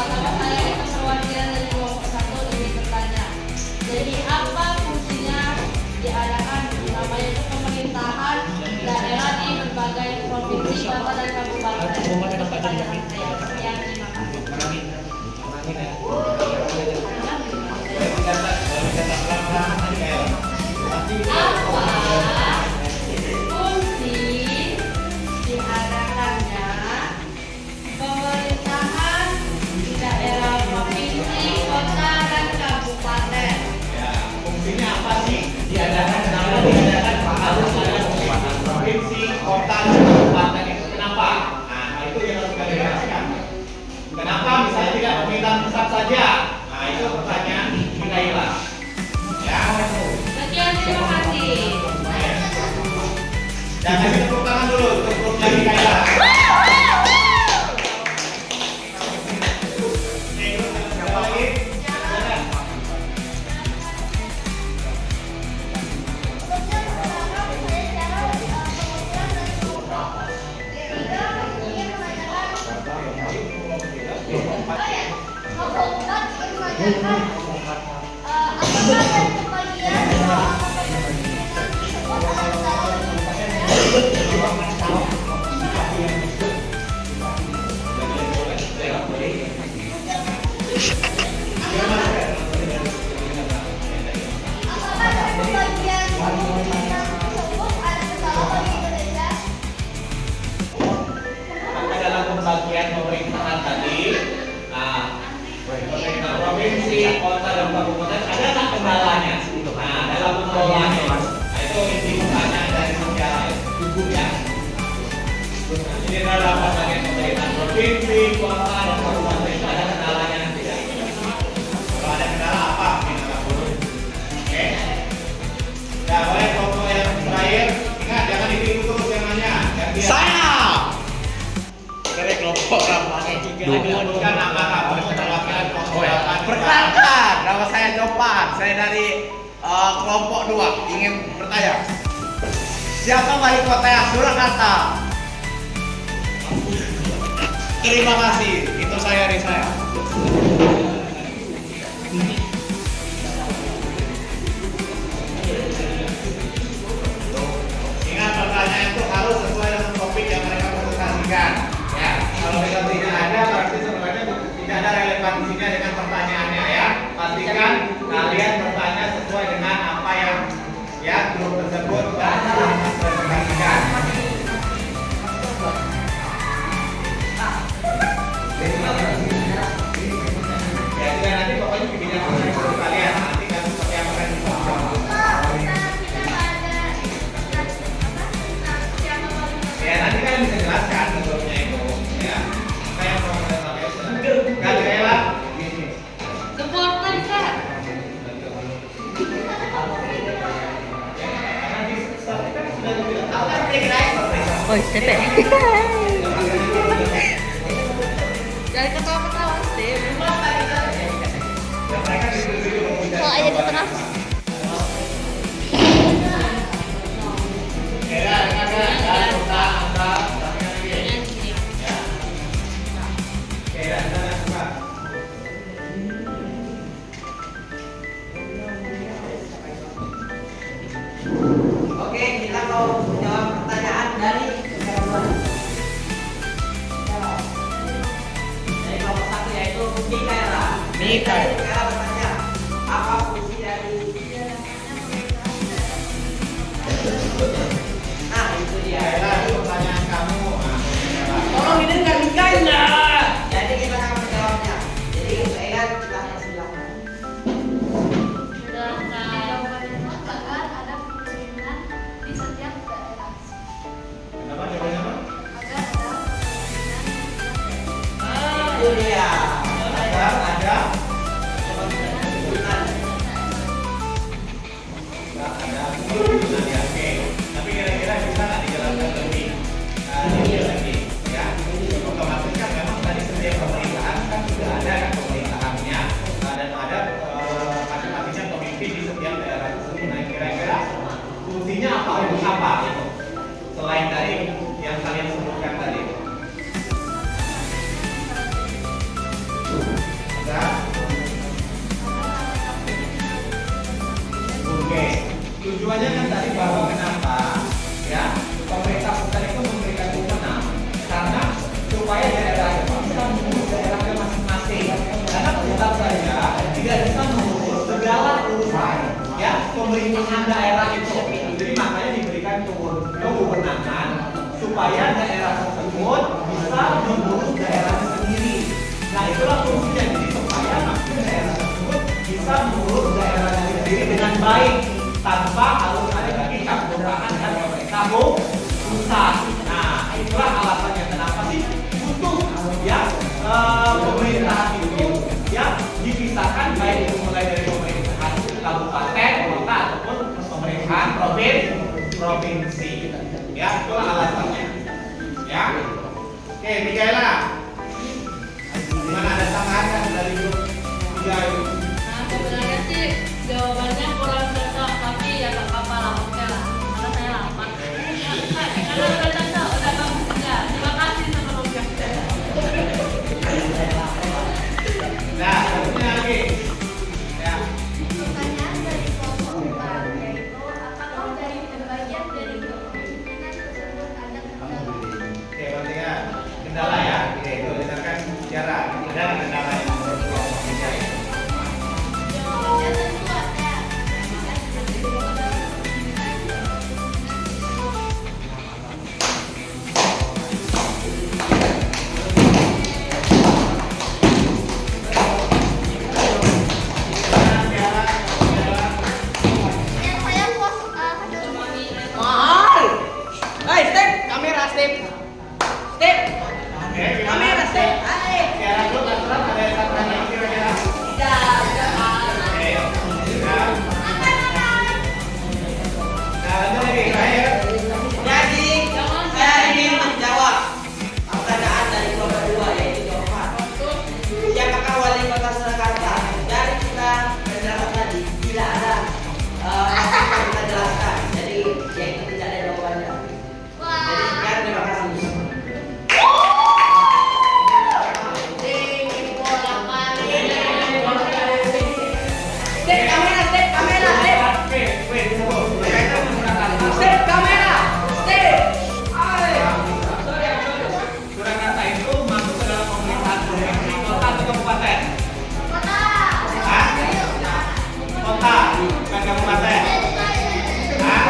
Pertama-tama saya itu perwakilan dari kelompok 1 ingin bertanya. Jadi apa fungsinya diadakan namanya itu pemerintahan daerah di berbagai provinsi, kota dan kabupaten? Pertanyaan saya. Sekian, terima kasih. Apa fungsi diadakannya pemerintahan di daerah provinsi, kota, dan kabupaten? Ya, fungsinya apa sih? Diadakan harus ada provinsi, kota, dan kabupaten itu. Kenapa? Nah, itu yang harus kita jelaskan. Kenapa misalnya tidak pemerintahan pusat saja? Nah, itu pertanyaan Mikaela. Ya. Sekian, terima kasih. Dan kasih tepuk tangan dulu untuk grupnya Mikaela. Siapa lagi? Dalam pembagian pemerintahan tadi, pemerintah provinsi, kota, dan kabupaten ada nggak kendalanya? Nah, dalam pengelolaannya, itu inti pertanyaan dari sejarah ya. Jadi dalam pembagian pemerintahan provinsi, kota, dan kabupaten itu ada kendalanya tidak? Kalau ada kendala apa? Oke. Ya, boleh kelompok yang terakhir. Ingat, jangan ditiru terus yang nanya. Saya dari kelompok ramai Bukan nama kamu, perwakilan kelompok delapan. perkenalkan, nama saya Jopan. Saya dari kelompok 2 ingin bertanya. Siapa wali kota yang Surakarta? Terima kasih. Itu saya dari saya. Ingat, pertanyaan itu harus sesuai dengan topik yang mereka presentasikan. Ya, kalau mereka tidak ada, berarti sebenarnya tidak ada relevansinya dengan pertanyaannya ya. Pastikan kalian bertanya sesuai dengan apa yang ya grup tersebut presentasikan. Ya, sudah nanti pokoknya bikin yang menurut kalian. Nanti kan seperti apa kan ya, nanti kalian bisa jelaskan bentuknya itu ya. Kayak kan Mikaela. Supporter, Kak. Oh, Step. Jangan ketawa-ketawa, Step. Kalau aja di tengah. Oke, kita mau menjawab pertanyaan dari kelompok 1 yaitu Mikaela. Mikaela bertanya, apa fungsi dari Nah, itu dia. Itu pertanyaan kamu. Tolong didengar Mikaela. Jadi kita akan menjawabnya. Jadi Mikaela kita persilahkan. Agar ada pemerintahan di setiap daerah. Kenapa jawabannya apa? Agar ada pemerintahan di setiap daerah. Itu dia. Ada. Oke. Tapi kira-kira bisa nggak dijelaskan lebih detail lagi? Ya. Otomatis kan memang tadi setiap pemerintahan kan sudah ada kan pemerintahannya dan ada masing-masingnya pemimpin di setiap daerah tersebut. Nah, kira-kira fungsinya apa? Untuk apa? Selain dari yang kalian sebutkan tadi. Tujuannya kan tadi bahwa kenapa ya pemerintah pusat itu memberikan wewenang karena supaya daerah bisa mengurus daerahnya masing-masing. Karena pusat saja tidak bisa mengurus segala urusan ya pemerintahan daerah itu. Jadi makanya diberikan kewenangan supaya daerah tersebut bisa mengurus daerahnya sendiri. Nah itulah fungsinya, jadi supaya maksudnya daerah tersebut bisa mengurus daerahnya sendiri dengan baik tanpa harus ada lagi campur-tangan dan pemerintah pusat. Nah itulah alasannya kenapa sih butuh ya pemerintahan itu ya dipisahkan baik itu mulai dari pemerintahan kabupaten, kota ataupun pemerintahan provinsi. Ya itulah alasannya. Ya. Oke, Mikaela. Gimana, ada tambahan dari grup 3 itu? Nah, sebenarnya sih jawabannya kurang cocok, tapi ya gak apa-apa lah, oke lah. Karena saya lama. Karena udah cocok, udah bagus juga. Terima kasih sebelumnya. Nah, selanjutnya lagi. Ya. Pertanyaan dari kelompok 4 yaitu apakah dari pembagian dari kepemimpinan tersebut ada kendala? Oke, berarti ya kendala ya. Oke, itu berdasarkan sejarah. Ada kendala yang menurut kelompok 3 itu. Jawabannya tentu ada. Yang saya puas Mahal. Hai, step kamera step. Step Oke, gimana? kamera step. Hai. Secara grup aturan ada yang pertanyaan kira-kira? Tidak. Oke, ya. Nah, lanjut lagi, terakhir. Jadi saya ingin menjawab pertanyaan dari kelompok 2 yaitu jawaban. Siapakah wali kota Surakarta? Dari kita penjelasan tadi tidak ada apa yang kita jelaskan. Jadi ya itu tidak ada jawabannya. Jadi sekian, terima kasih. Step kamera, step kamera, step. Berkaitan menggunakan Step kamera, step. Hai. Surakarta itu masuk ke dalam pemerintahan provinsi, kota atau kabupaten? Hah? Kota, bukan kabupaten. Hah?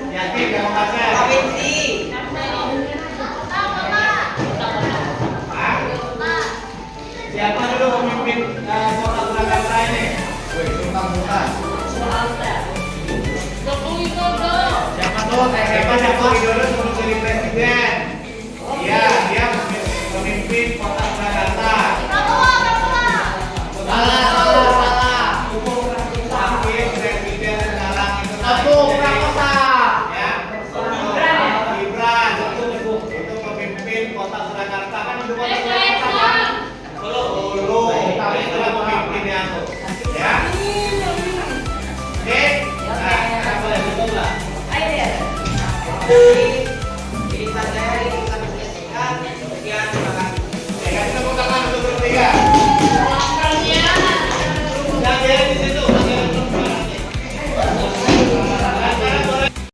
Yakin kabupaten? Provinsi. Hah? Siapa dulu pemimpin kota Surakarta ini? Woi, Sultan Sultan. Jokowi Dodo. Siapa tuh? Siapa Joko Widodo sebelum jadi presiden? Iya, dia pemimpin kota Surakarta. Salah. Wakil presiden sekarang itu Tepuk Prakosa. ya. Gibran. Itu pemimpin kota Surakarta kan itu kota Surakarta kan? Dulu. Tapi itulah pemimpinnya tuh. Ya. Oke. Nah, sekarang boleh tutup lah. Ini saya